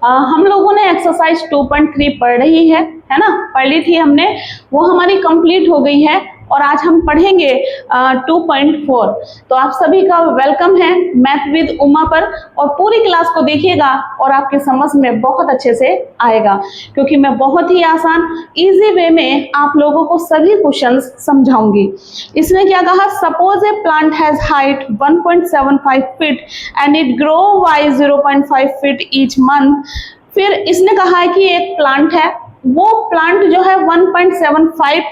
हम लोगों ने एक्सरसाइज 2.3 पढ़ रही है ना, पढ़ ली थी हमने, वो हमारी कंप्लीट हो गई है और आज हम पढ़ेंगे 2.4। तो आप सभी का वेलकम है मैथ विद उमा पर, और पूरी क्लास को देखिएगा और आपकी समझ में बहुत अच्छे से आएगा, क्योंकि मैं बहुत ही आसान इजी वे में आप लोगों को सभी क्वेश्चंस समझाऊंगी। इसने क्या कहा, suppose A plant has height 1.75 feet and it grow by 0.5 feet each month. फिर इसने कहा है कि एक प्लांट है, वो प्लांट जो है 1.75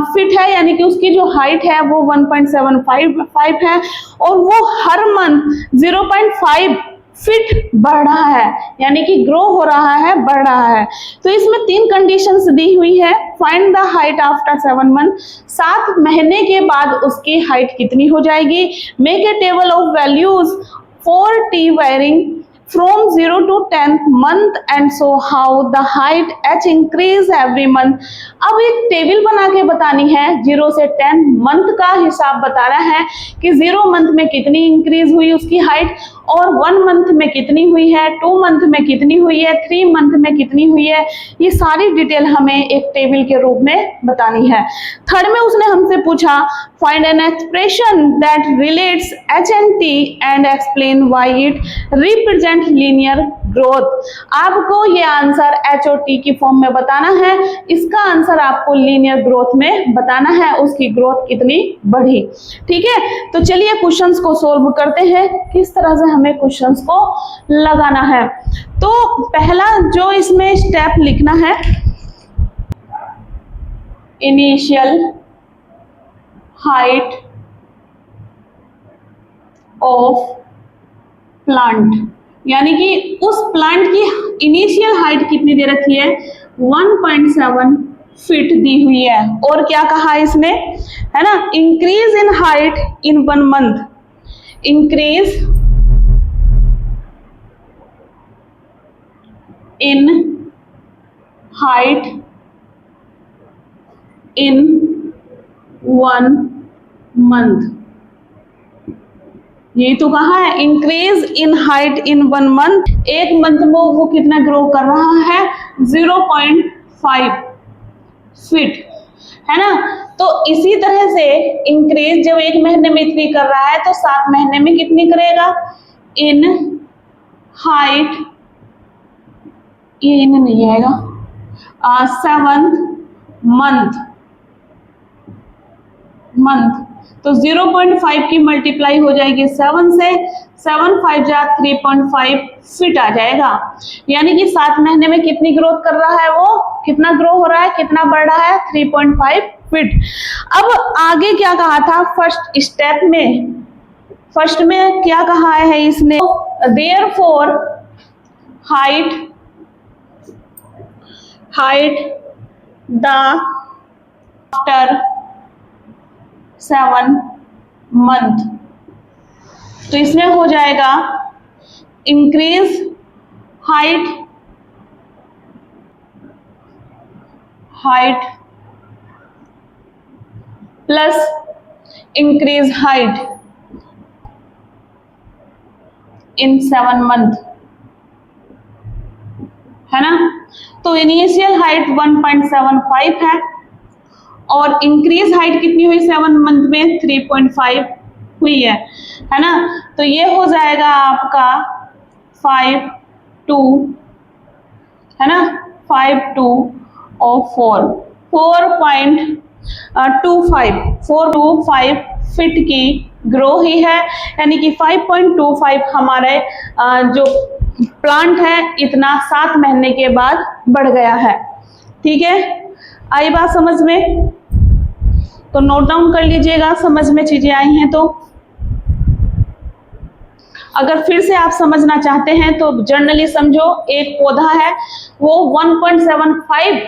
फीट है, यानी कि उसकी जो हाइट है वो 1.75 है, और वो हर मंथ 0.5 फीट बढ़ रहा है, यानी कि ग्रो हो रहा है, बढ़ रहा है। तो इसमें 3 कंडीशंस दी हुई है। Find the height after 7 month, 7 महीने के बाद उसकी हाइट कितनी हो जाएगी। Make a table of values for T wearing from 0 to 10th month and so how the height h increase every month। अब एक टेबल बना के बतानी है, 0 से 10 मंथ का हिसाब बता रहा है कि 0 मंथ में कितनी इंक्रीज हुई उसकी हाइट, और 1 मंथ में कितनी हुई है, 2 मंथ में कितनी हुई है, 3 मंथ में कितनी हुई है। ये सारी डिटेल हमें एक टेबल के रूप में बतानी है। थर्ड में उसने हमसे पूछा find an expression that relates h and t and explain why it represent linear growth. आपको ये आंसर h और t की फॉर्म में बताना है, इसका आंसर आपको लीनियर ग्रोथ में बताना है, उसकी ग्रोथ कितनी बढ़ी। ठीक है, तो चलिए क्वेश्चंस को सोल्व करते हैं, किस तरह से हमें क्वेश्चंस को लगाना है। तो पहला जो इसमें स्टेप लिखना है, इनिशियल हाइट ऑफ प्लांट, यानी कि उस प्लांट की इनिशियल हाइट कितनी दे रखी है, 1.7 फीट दी हुई है। और क्या कहा इसने, है ना, increase in height in 1 month, increase in height in 1 month. ये तो कहा है increase in height in 1 month, 1 month में वो कितना ग्रो कर रहा है, 0.5 फीट, है ना। तो इसी तरह से इंक्रीज जब 1 महीने में इतनी कर रहा है तो 7 महीने में कितनी करेगा, इन हाइट, ये इन नहीं आएगा, 7th मंथ, तो 0.5 की मल्टीप्लाई हो जाएगी 7 से, 7 5 जा 3.5 फीट आ जाएगा। यानी कि 7 महीने में कितनी ग्रोथ कर रहा है, वो कितना ग्रो हो रहा है, कितना बढ़ रहा है, 3.5 फीट। अब आगे क्या कहा था, फर्स्ट स्टेप में, फर्स्ट में क्या कहा है इसने, therefore height the after 7 month. तो इसमें हो जाएगा increase height plus increase height in 7 month, है ना। तो इनिशियल हाइट 1.75 है और इंक्रीज हाइट कितनी हुई 7 मंथ में, 3.5 हुई है ना। तो ये हो जाएगा आपका 5 2, है ना, 5 2 और 4.25 फीट की ग्रो ही है, यानी कि 5.25 हमारे जो प्लांट है इतना 7 महीने के बाद बढ़ गया है। ठीक है, आई बात समझ में, तो नोट डाउन कर लीजिएगा, समझ में चीजें आई हैं तो। अगर फिर से आप समझना चाहते हैं तो जनरली समझो, एक पौधा है वो 1.75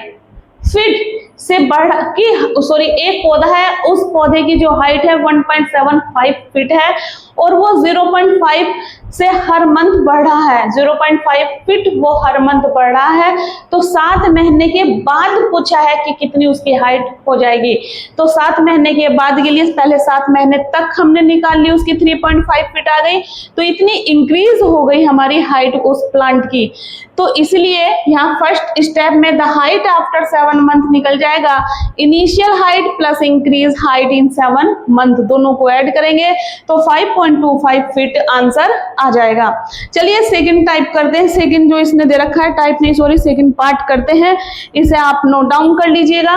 फीट से बढ़ की, सॉरी, एक पौधा है, उस पौधे की जो हाइट है 1.75 फीट है, और वो 0.5 से हर मंथ बढ़ रहा है, 0.5 फीट वो हर मंथ बढ़ रहा है। तो 7 महीने के बाद पूछा है कि कितनी उसकी हाइट हो जाएगी। तो 7 महीने के बाद के लिए पहले 7 महीने तक हमने निकाल ली, उसकी 3.5 फीट आ गई, तो इतनी इंक्रीज हो गई हमारी हाइट उस प्लांट की। तो इसलिए यहाँ फर्स्ट स्टेप में द हाइट आफ्टर 7 मंथ निकल जाएगा, initial height plus increase height in 7 month, दोनों को ऐड करेंगे तो 5.25 फीट आंसर आ जाएगा। चलिए सेकंड टाइप करते हैं, सेकंड जो इसने दे रखा है, टाइप नहीं सॉरी, सेकंड पार्ट करते हैं, इसे आप नोट डाउन कर लीजिएगा।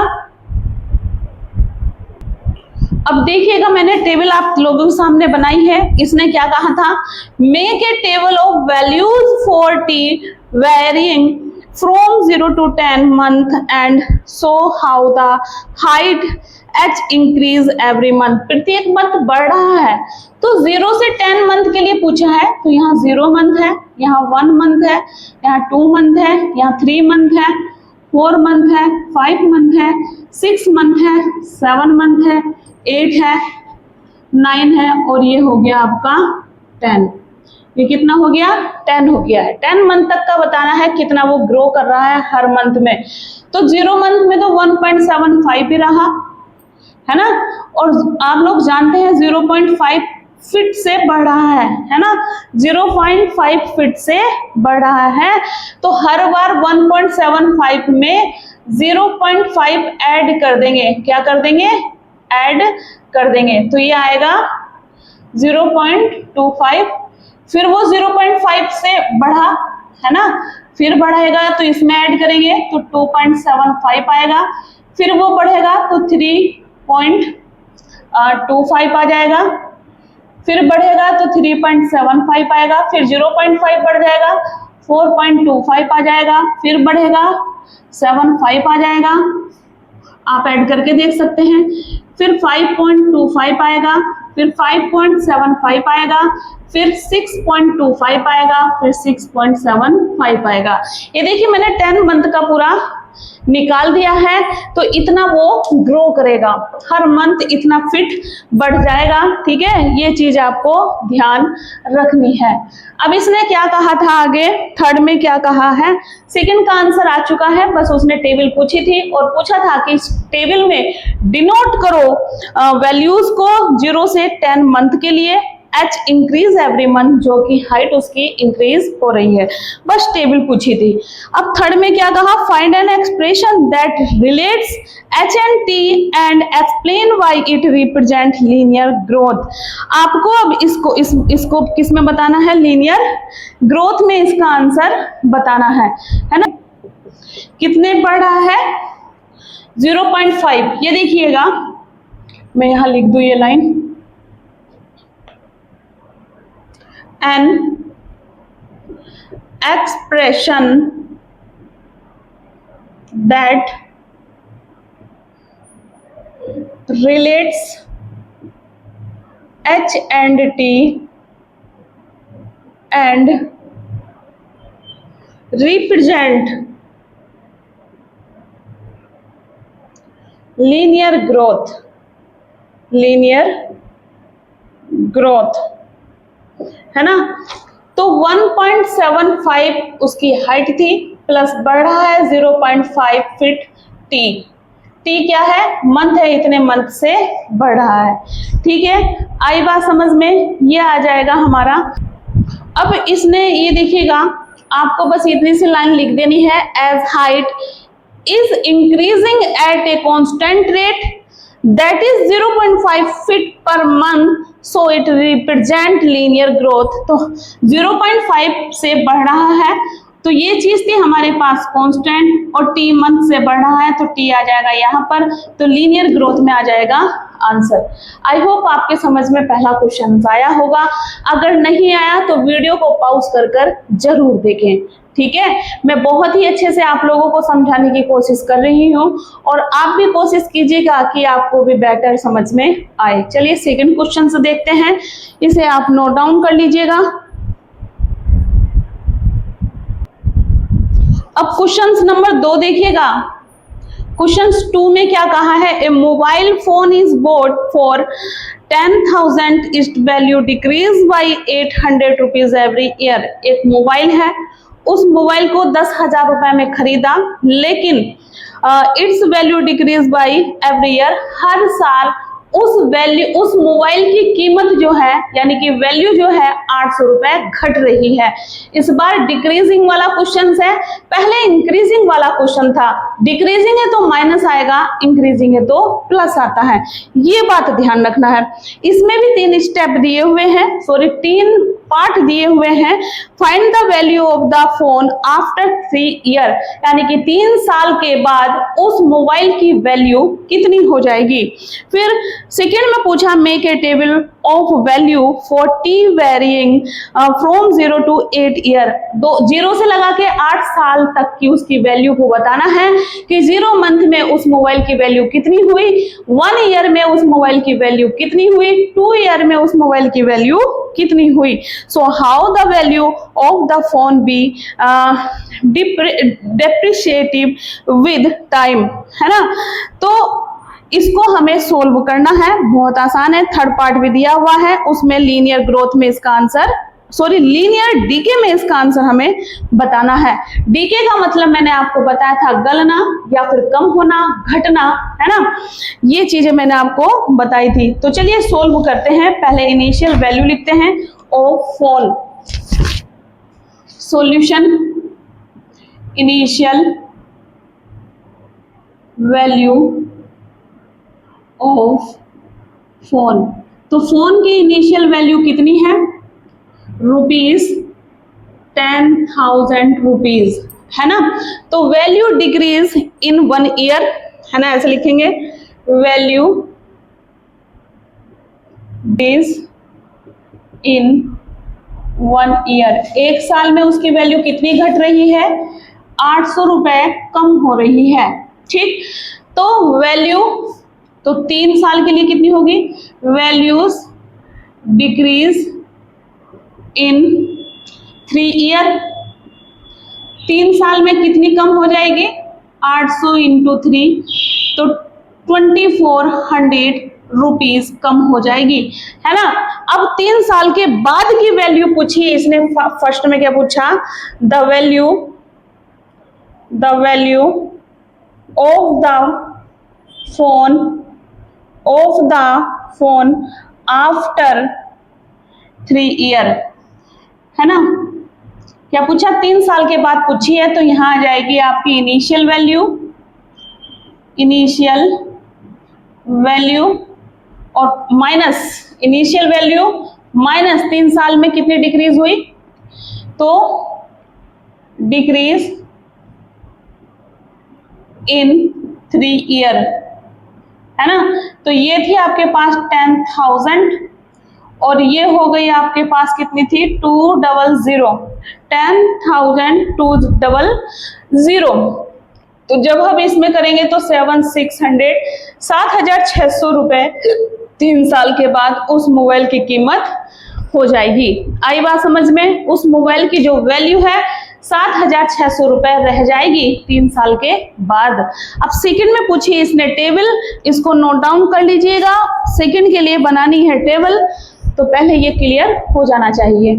अब देखिएगा मैंने टेबल आप लोगों के सामने बनाई है। इसने क्या कहा था, make a table of values for T varying from 0 to 10 month and show how the height H increase every month. प्रत्येक मंथ बढ़ रहा है, तो 0 से 10 मंथ के लिए पूछा है, तो यहाँ 0 मंथ है, यहाँ 1 मंथ है, यहाँ 2 मंथ है, यहाँ 3 मंथ है, 4 मंथ है, 5 मंथ है, 6 मंथ है, 7 मंथ है, 8 है, 9 है, और ये हो गया आपका 10। ये कितना हो गया, 10 हो गया है। 10 मंथ तक का बताना है कितना वो ग्रो कर रहा है हर मंथ में। तो 0 मंथ में तो 1.75 ही रहा है ना, और आप लोग जानते हैं 0.5 फीट से बढ़ रहा है ना, 0.5 फीट से बढ़ रहा है, तो हर बार 1.75 में 0.5 ऐड कर देंगे। क्या कर देंगे, ऐड कर देंगे, तो ये आएगा 0.25, फिर वो 0.5 से बढ़ा है ना, फिर बढ़ेगा तो इसमें ऐड करेंगे तो 2.75 आएगा, फिर वो बढ़ेगा तो 3.25 आ जाएगा, फिर बढ़ेगा तो 3.75 आएगा, फिर 0.5 बढ़ जाएगा 4.25 आ जाएगा, फिर बढ़ेगा 7.5 आ जाएगा, आप ऐड करके देख सकते हैं, फिर 5.25 आएगा, फिर 5.75 आएगा, फिर 6.25 आएगा, फिर 6.75 आएगा। ये देखिए मैंने 10 मंथ का पूरा निकाल दिया है, तो इतना वो ग्रो करेगा, हर मंथ इतना फिट बढ़ जाएगा। ठीक है, ये चीज आपको ध्यान रखनी है। अब इसने क्या कहा था आगे, थर्ड में क्या कहा है, सेकंड का आंसर आ चुका है, बस उसने टेबल पूछी थी और पूछा था कि इस टेबल में डिनोट करो वैल्यूज को 0 से 10 मंथ के लिए, एच इंक्रीज एवरी मंथ, जो कि हाइट उसकी इंक्रीज हो रही है, बस टेबल पूछी थी। अब थर्ड में क्या कहा, find an expression that relates H and T and explain why it represent linear growth. आपको अब इसको किस में बताना है, लीनियर ग्रोथ में इसका आंसर बताना है ना। कितने बढ़ रहा है, 0.5। ये देखिएगा मैं यहां लिख दूं ये line, an expression that relates H and T and represent linear growth है ना। तो 1.75 उसकी हाइट थी, प्लस बढ़ रहा है 0.5 फीट। टी क्या है, मंथ है, इतने मंथ से बढ़ रहा है। ठीक है, आई बात समझ में, ये आ जाएगा हमारा। अब इसने ये देखिएगा, आपको बस इतनी सी लाइन लिख देनी है, as height is increasing at a constant rate that is 0.5 feet per month, so it represent linear growth। तो 0.5 से बढ़ रहा है, तो ये चीज थी हमारे पास कांस्टेंट, और टी मंथ से बढ़ रहा है तो टी आ जाएगा यहाँ पर, तो लीनियर ग्रोथ में आ जाएगा आंसर। आई होप आपके समझ में पहला क्वेश्चन आया होगा, अगर नहीं आया तो वीडियो को पॉज कर जरूर देखें। ठीक है, मैं बहुत ही अच्छे से आप लोगों को समझाने की कोशिश कर रही हूँ, और आप भी कोशिश कीजिएगा कि आपको भी बेटर समझ में आए। चलिए सेकंड क्वेश्चन से देखते हैं, इसे आप नोट डाउन कर लीजिएगा। अब क्वेश्चन नंबर 2 देखिएगा। क्वेश्चन 2 में क्या कहा है, a mobile phone is bought for 10,000 its value decreases by 800 rupees every year. एक मोबाइल है, उस मोबाइल को 10,000 रुपए में खरीदा, लेकिन its value decreases by every year, हर साल उस मोबाइल की कीमत जो है यानी कि वैल्यू जो है 800 रुपए घट रही है। इस बार डिक्रीजिंग वाला क्वेश्चन है, पहले इंक्रीजिंग वाला क्वेश्चन था। डिक्रीजिंग है तो माइनस आएगा, इंक्रीजिंग है तो प्लस आता है, ये बात ध्यान रखना है। इसमें भी 3 स्टेप दिए हुए हैं, 3 पार्ट दिए हुए हैं। Find the value of the phone after 3 year, यानी कि 3 साल के बाद उस मोबाइल की वैल्यू कितनी हो जाएगी। फिर सेकेंड में पूछा make a table of value 40 varying from 0 to 8 year. 0 से लगा के 8 साल तक की उसकी वैल्यू को बताना है कि 0 मंथ में उस मोबाइल की वैल्यू कितनी हुई, 1 ईयर में उस मोबाइल की वैल्यू कितनी हुई, 2 ईयर में उस मोबाइल की वैल्यू कितनी हुई। So how the value of the phone be depreciative with time, है ना। तो इसको हमें सोल्व करना है, बहुत आसान है। थर्ड पार्ट भी दिया हुआ है, उसमें लीनियर ग्रोथ में इसका आंसर लीनियर डीके में इसका आंसर हमें बताना है। डीके का मतलब मैंने आपको बताया था गलना या फिर कम होना, घटना, है ना, ये चीजें मैंने आपको बताई थी। तो चलिए सोल्व करते हैं। पहले इनिशियल वैल्यू लिखते हैं of phone. Solution, initial value of phone. तो फोन की इनिशियल वैल्यू कितनी है, ₹10,000 रुपीज, है ना। तो वैल्यू डिक्रीज इन 1 ईयर, है ना, ऐसे लिखेंगे, वैल्यू डिक्रीज इन 1 ईयर। 1 साल में उसकी वैल्यू कितनी घट रही है, 800 रुपए कम हो रही है, ठीक। तो वैल्यू, तो 3 साल के लिए कितनी होगी, वैल्यूज डिक्रीज इन 3 ईयर। 3 साल में कितनी कम हो जाएगी, 800 इंटू 3, तो 2400 रुपीज कम हो जाएगी, है ना। अब 3 साल के बाद की वैल्यू पूछी इसने। फर्स्ट में क्या पूछा, the value of the phone after 3 year, है ना। क्या पूछा, 3 साल के बाद पूछी है, तो यहां आ जाएगी आपकी इनिशियल वैल्यू और माइनस इनिशियल वैल्यू माइनस 3 साल में कितनी डिक्रीज हुई, तो डिक्रीज इन 3 ईयर, है ना। तो ये थी आपके पास 10,000 और ये हो गई आपके पास कितनी थी, 200, 10,200। तो जब हम इसमें करेंगे तो 7,600 रुपए 3 साल के बाद उस मोबाइल की कीमत हो जाएगी। आई बात समझ में, उस मोबाइल की जो वैल्यू है 7,600 रुपए रह जाएगी 3 साल के बाद। अब सेकंड में पूछी इसने टेबल, इसको नोट डाउन कर लीजिएगा। सेकंड के लिए बनानी है टेबल, तो पहले ये क्लियर हो जाना चाहिए।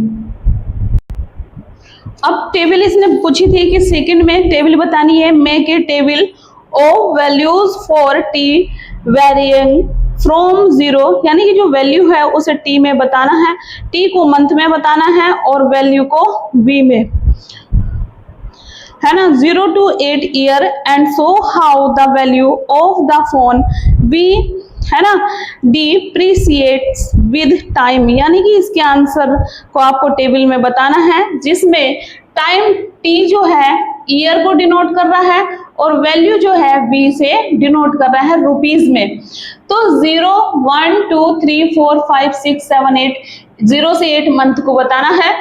अब टेबल इसने पूछी थी कि सेकंड में टेबल बतानी है, make a table of values for T varying from 0, यानी कि जो वैल्यू है उसे टी में बताना है, टी को मंथ में बताना है और वैल्यू को वी में, है ना, 0 to 8 year and so how the value of the phone be, है ना, डिप्रिशिएट्स विद टाइम, यानी कि इसके आंसर को आपको टेबल में बताना है, जिसमें टाइम टी जो है ईयर को डिनोट कर रहा है और वैल्यू जो है बी से डिनोट कर रहा है रुपीज में। तो 0, 1, 2, 3, 4, 5, 6, 7, 8, 0 से 8 मंथ को बताना है।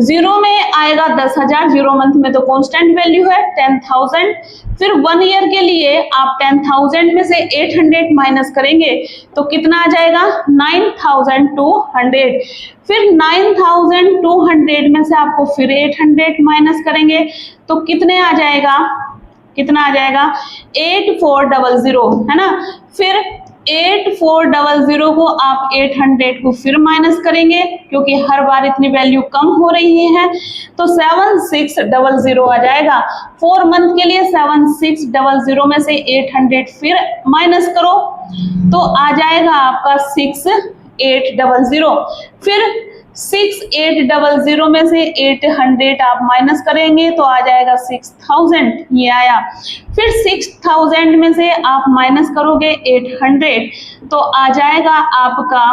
0 में आएगा 10,000, 0 मंथ में तो कांस्टेंट वैल्यू है 10,000। फिर 1 ईयर के लिए आप 10,000 में से 800 माइनस करेंगे तो कितना आ जाएगा, 9,200। फिर 9,200 में से आपको फिर 800 माइनस करेंगे तो कितने आ जाएगा, 8400, है ना। फिर 8400 को आप 800 को फिर माइनस करेंगे क्योंकि हर बार इतनी वैल्यू कम हो रही है, तो 7600 आ जाएगा। 4 मंथ के लिए 7600 में से 800 फिर माइनस करो तो आ जाएगा आपका 6800। फिर 6800 में से 800 आप माइनस करेंगे तो आ जाएगा 6000, ये आया। फिर 6000 में से आप माइनस करोगे 800 तो आ जाएगा आपका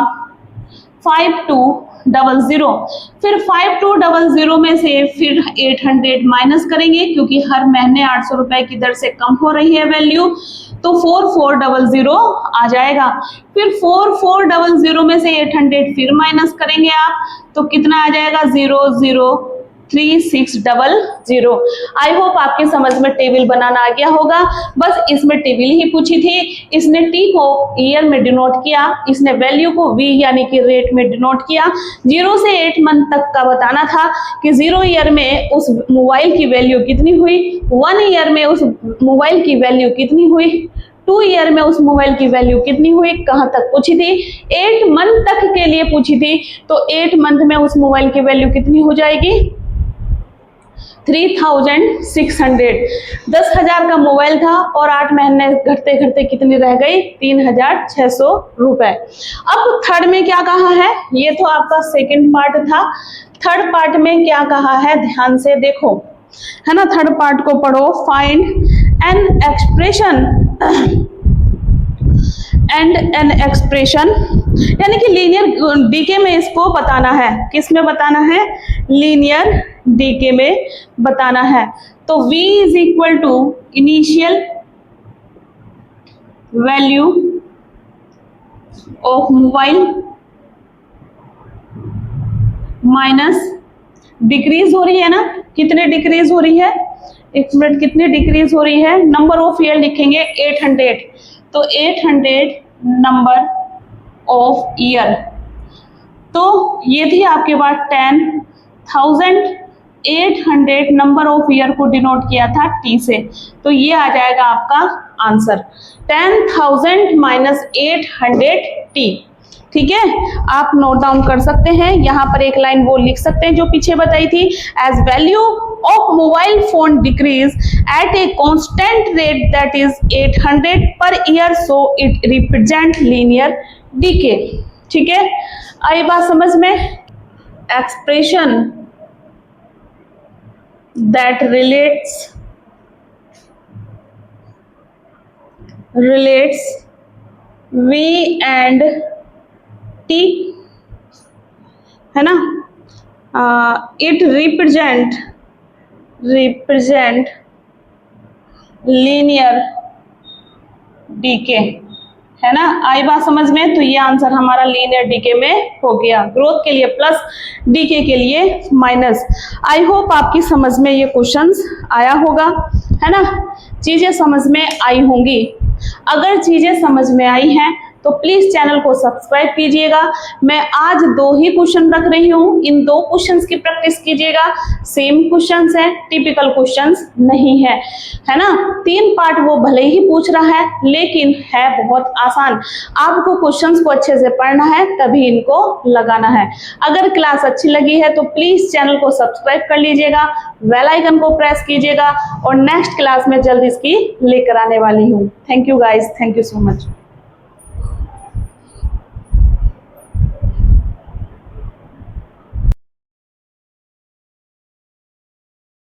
5200। फिर 5200 में से फिर 800 माइनस करेंगे क्योंकि हर महीने 800 रुपए की दर से कम हो रही है वैल्यू, तो 4400 आ जाएगा। फिर 4400 में से 800 फिर माइनस करेंगे आप तो कितना आ जाएगा 003,600। आई होप आपके समझ में टेबल बनाना आ गया होगा। बस इसमें टेबल ही पूछी थी, इसने टी को ईयर में डिनोट किया, इसने वैल्यू को वी यानी कि रेट में डिनोट किया। 0 से 8 मंथ तक का बताना था कि 0 ईयर में उस मोबाइल की वैल्यू कितनी हुई, 1 ईयर में उस मोबाइल की वैल्यू कितनी हुई, 2 ईयर में उस मोबाइल की वैल्यू कितनी हुई, कहां तक पूछी थी, 8 मंथ तक के लिए पूछी थी। तो 8 मंथ में उस मोबाइल की वैल्यू कितनी हो जाएगी 3600। 10,000 का मोबाइल था और 8 महीने घटते घटते कितनी रह गई 3600 रुपए। अब थर्ड में क्या कहा है, ये तो आपका सेकंड पार्ट था। थर्ड पार्ट में क्या कहा है ध्यान से देखो, है ना। थर्ड पार्ट को पढ़ो। Find an expression and an expression, यानी कि लीनियर डीके में इसको बताना है। किस में बताना है, लीनियर डीके में बताना है। तो v is equal to initial value of mobile minus decrease हो रही है ना, कितने डिक्रीज हो रही है, एक मिनट, कितनी डिक्रीज हो रही है, नंबर ऑफ ईयर लिखेंगे 800, तो 800 नंबर ऑफ ईयर। तो ये थी आपके पास 10,800 नंबर ऑफ ईयर को डिनोट किया था टी से, तो ये आ जाएगा आपका आंसर 10,000 माइनस 800 टी। ठीक है, आप नोट डाउन कर सकते हैं। यहाँ पर एक लाइन वो लिख सकते हैं जो पीछे बताई थी, as value of mobile phone decrease at a constant rate that is 800 पर year, so it represent linear decay. ठीक है, आई बात समझ में। Expression that relates V and T, है ना, इट रिप्रेजेंट लीनियर डीके, है ना। आई बात समझ में। तो ये आंसर हमारा लीनियर डीके में हो गया। ग्रोथ के लिए प्लस, डीके के लिए माइनस। आई होप आपकी समझ में ये क्वेश्चंस आया होगा, है ना, चीजें समझ में आई होंगी। अगर चीजें समझ में आई हैं तो प्लीज चैनल को सब्सक्राइब कीजिएगा। मैं आज 2 ही क्वेश्चन रख रही हूँ, इन 2 क्वेश्चंस की प्रैक्टिस कीजिएगा। सेम क्वेश्चंस हैं, टिपिकल क्वेश्चंस नहीं है, है ना। 3 पार्ट वो भले ही पूछ रहा है लेकिन है बहुत आसान। आपको क्वेश्चंस को अच्छे से पढ़ना है तभी इनको लगाना है। अगर क्लास अच्छी लगी है तो प्लीज चैनल को सब्सक्राइब कर लीजिएगा, बेल आइकन को प्रेस कीजिएगा और नेक्स्ट क्लास में जल्दी इसकी लेकर आने वाली हूँ। Thank you guys, thank you so much.